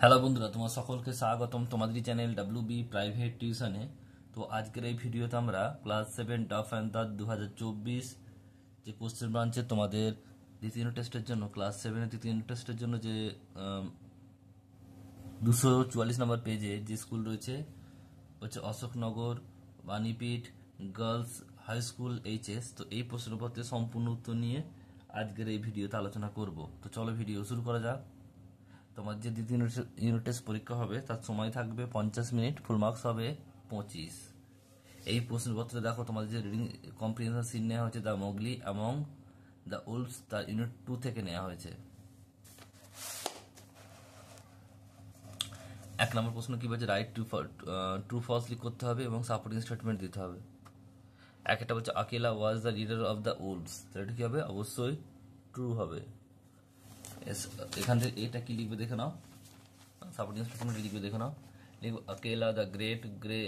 Hello বন্ধুরা, তোমার সকলকে স্বাগতম তোমাদের চ্যানেল ডাব্লিউবি প্রাইভেট টিউশনে। তো আজকের এই ভিডিওতে আমরা ক্লাস 7 টাফ অ্যান্ড দাঁত 2024 যে কোশ্চেন ব্রাঞ্চে তোমাদের দ্বিতীয় টেস্টের জন্য ক্লাস 7-এর দ্বিতীয় টেস্টের জন্য যে 244 নম্বর পেজে যে স্কুল রয়েছে হচ্ছে Ashoknagar Banipith girls high school HS. তো এই প্রশ্নপত্রের সম্পূর্ণ উত্তর নিয়ে আজকের এই ভিডিওতে আলোচনা করব। তো চলো ভিডিও শুরু করা যাক। তোমার যে দ্বিতীয় ইউনিট টেস্ট পরীক্ষা হবে তার সময় থাকবে 50 মিনিট, ফুল মার্কস হবে 25। এই প্রশ্নপত্রে দেখো তোমাদের যে রিডিং কম্প্রিহেনশন সিন নেওয়া হয়েছে দ্য মোগলি এবং দ্য উলফস, তার ইউনিট 2 থেকে নেওয়া হয়েছে। এক নম্বর প্রশ্ন কি বলছে, রাইট ট্রু ফলসলি করতে হবে এবং সাপোর্টিং স্টেটমেন্ট দিতে হবে। একটা বলছে Akela was the leader of the wolves, এটা কি হবে? অবশ্যই ট্রু হবে। এখান থেকে এটা কি লিখবে দেখে নাও, সাপোর্টিং স্টেটমেন্ট লিখবে দেখে নাও। লিখবো Akela the great grey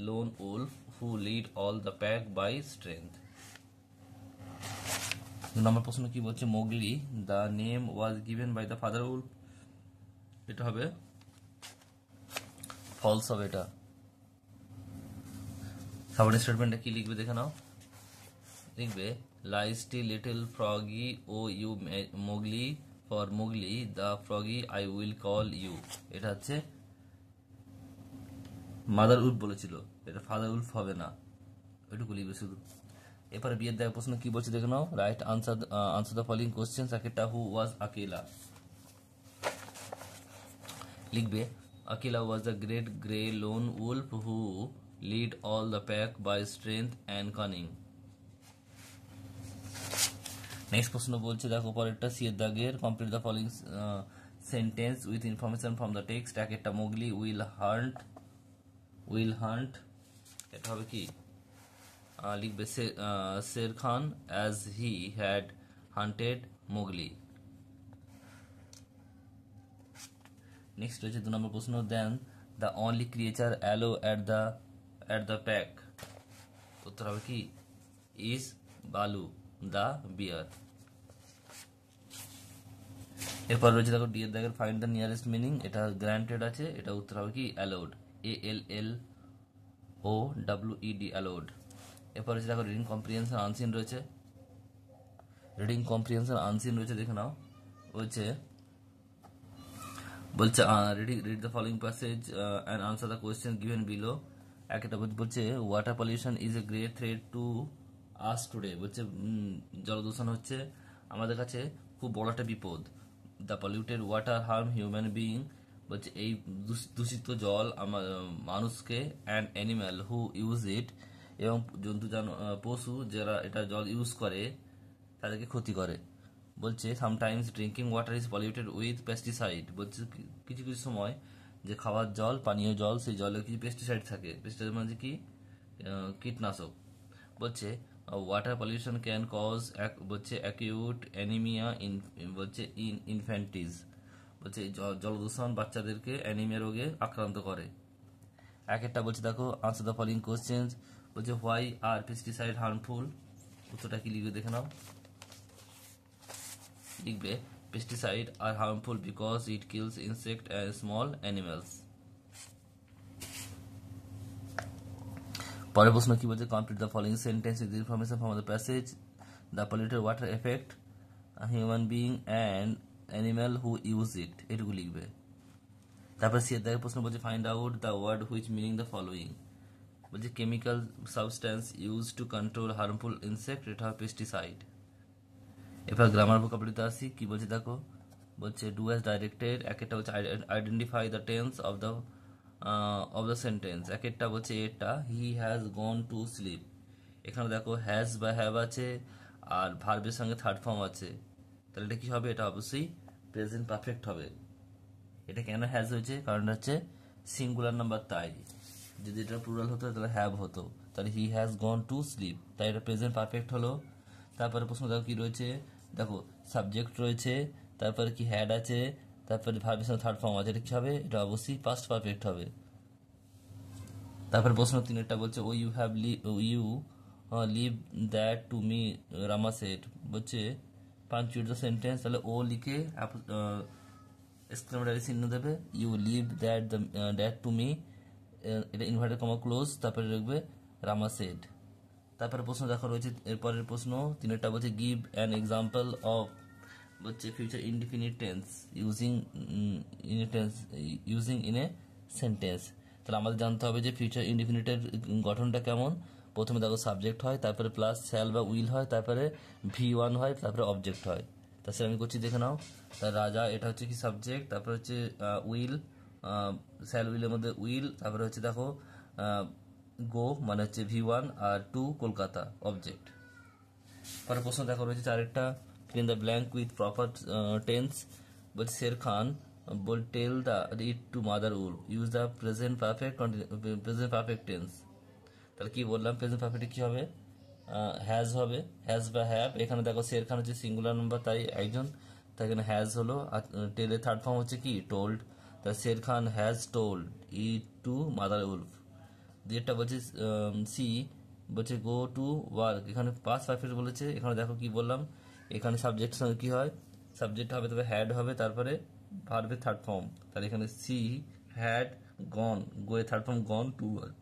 lone wolf who lead all the pack by strength. Number প্রশ্ন কি বলছে, Mowgli the name was given by the father wolf, এটা হবে ফলস হবে। এটা সাপোর্টিং স্টেটমেন্টটা কি লিখবে দেখে নাও। লিখবে lie still little froggy O you Mowgli, for Mowgli the froggy I will call you, এটা হচ্ছে মাদার উলফ বলেছিল, এটা ফাদার উলফ হবে না, ওইটুকু লিখবে শুধু। এরপরে বিয়ের দেওয়ার প্রশ্ন কি বলছে দেখে নাও। Write answer the following question. একটা হু ওয়াজ আকেলা, লিখবে Akela was the great grey lone wolf who lead all the pack by strength and cunning. Next প্রশ্ন বলছে দেখো পরেরটা, সিয়ের দাগের complete the following sentence with information from the text. একটা Mowgli will hunt, এটা হবে কি? লিখবে Shere Khan as he had hunted Mowgli. Next রয়েছে 2 নম্বর প্রশ্ন, then the only creature allow at the pack, উত্তর হবে কি? ইজ বালু দ্য বিয়ার। এরপর রয়েছে দেখো ডি এর দাগের ফাইন্ড দ্য নিয়ারেস্ট মিনিং, এটা গ্রান্টেড আছে, এটা উত্তর হবে কি? Allowed, ALLOWED allowed. এরপর রয়েছে দেখো রিডিং কম্প্রিহেনশন আনসিন রয়েছে, দেখে নাও। বলছে read the following passage and answer the question given below. একটা বলছে water pollution is a great threat to us today, বলছে জলদূষণ হচ্ছে আমাদের কাছে খুব বড় একটা বিপদ। The polluted water harm human being, বলছে এই দূষিত জল মানুষকে অ্যান্ড অ্যানিম্যাল হু ইউজ ইট, এবং পশু যারা এটা জল ইউজ করে তাদেরকে ক্ষতি করে। বলছে sometimes drinking water is polluted with pesticide, বলছে কিছু কিছু সময় যে খাওয়ার জল, পানীয় জল, সেই জলে কিছু পেস্টিসাইড থাকে। পেস্টিসাইড মানে কি? কীটনাশক। বলছে ওয়াটার পলিউশন ক্যান কজ, বলছে অ্যাকিউট অ্যানিমিয়া বলছে ইনফ্যান্টিস, বলছে জলদূষণ বাচ্চাদেরকে অ্যানিমিয়া রোগে আক্রান্ত করে। একটা বলছে দেখো আনসার দ্য ফলোইং কোশ্চেন্স, বলছে হোয়াই আর পেস্টিসাইড হার্মফুল, উত্তরটা কি লিখবে দেখে নাও। লিখবে pesticide are harmful because it kills insect and small animals. পরের প্রশ্ন কি বলছে, complete the following sentence with information from the passage. The polluted water effect human being and animal who use it, এটুকু লিখবে। তারপর সি এর প্রশ্ন বলছে find out the word which meaning the following, বলছে chemical substance use to control harmful insect, এটা হয় pesticide. এবার গ্রামার ভোকাবুলারিতে আসি, কি বলছে দেখো। বলছে ডু অ্যাজ ডাইরেক্টেড, একটা হচ্ছে identify the tense of the sentence. একটা বলছে এটা he has gone to sleep, এখানে দেখো হ্যাজ বা হ্যাভ আছে আর ভার্বের সঙ্গে থার্ড ফর্ম আছে, তাহলে এটা কি হবে? এটা অবশ্যই প্রেজেন্ট পারফেক্ট হবে। এটা কেন হ্যাজ হয়েছে? কারণ হচ্ছে সিঙ্গুলার নাম্বার, তাই যদি এটা প্লুরাল হতো তাহলে হ্যাভ হতো, তাহলে he has gone to sleep, তাই এটা প্রেজেন্ট পারফেক্ট হলো। তারপরে প্রশ্ন দেখো কি রয়েছে, দেখো সাবজেক্ট রয়েছে, তারপরে কি হ্যাড আছে, তারপরে ভার্বের সঙ্গে থার্ড ফর্ম আছে, এটা কি হবে? এটা অবশ্যই পাস্ট পারফেক্ট হবে। তারপরে প্রশ্ন 3 বলছে ও you have leave that to me Rama said, বলছে পাঞ্চুয়েট দ্য সেন্টেন্স, তাহলে ও লিখে এক্সক্লেমেটরি চিহ্ন দেবে, you leave that to me, এটা ইনভার্টেড কমা ক্লোজ, তারপরে লিখবে রামা সেড। তারপরে প্রশ্ন দেখা রয়েছে, এরপরের প্রশ্ন তিনটা বলছে গিভ অ্যান এক্সাম্পল অফ হচ্ছে future indefinite tense using in a sentence. তাহলে আমাদের জানতে হবে যে ফিউচার ইনডিফিনিটের গঠনটা কেমন। প্রথমে দেখো সাবজেক্ট হয়, তারপরে প্লাস শ্যাল বা উইল হয়, তারপরে V1 হয়, তারপরে অবজেক্ট হয়। তাছাড়া আমি করছি দেখে নাও। তার রাজা এটা হচ্ছে কি সাবজেক্ট, তারপরে হচ্ছে উইল, শ্যাল উইলের মধ্যে উইল, তারপরে হচ্ছে দেখো গো মানে হচ্ছে V1, আর টু কলকাতা অবজেক্ট। পরে প্রশ্ন দেখা রয়েছে চারেরটা, fill in the blank with proper tense। বলছে শের খান বল tell the it to mother wolf, use the present perfect tense. তাহলে কি বললাম, প্রেজেন্ট পারফেক্টে কি হবে, হ্যাজ হবে, হ্যাজ বা হ্যাভ। এখানে দেখো শের খান হচ্ছে সিঙ্গুলার নাম্বার, তাই একজন, তাই এখানে হ্যাজ হলো। আর টেলের থার্ড ফর্ম হচ্ছে কি টোল্ড, তাই Sher Khan has told it to mother wolf. যেটা বলছে সি বলছে গো টু ওয়ার্ক, এখানে পাস্ট পারফেক্ট বলেছে। এখানে দেখো কি বললাম, এখানে সাবজেক্ট সঙ্গে কি হয়, সাবজেক্ট হবে, তবে হ্যাড হবে, তারপরে ভার্বের থার্ড ফর্ম। তাহলে এখানে সি হ্যাড গন, গো এর third form gone to work.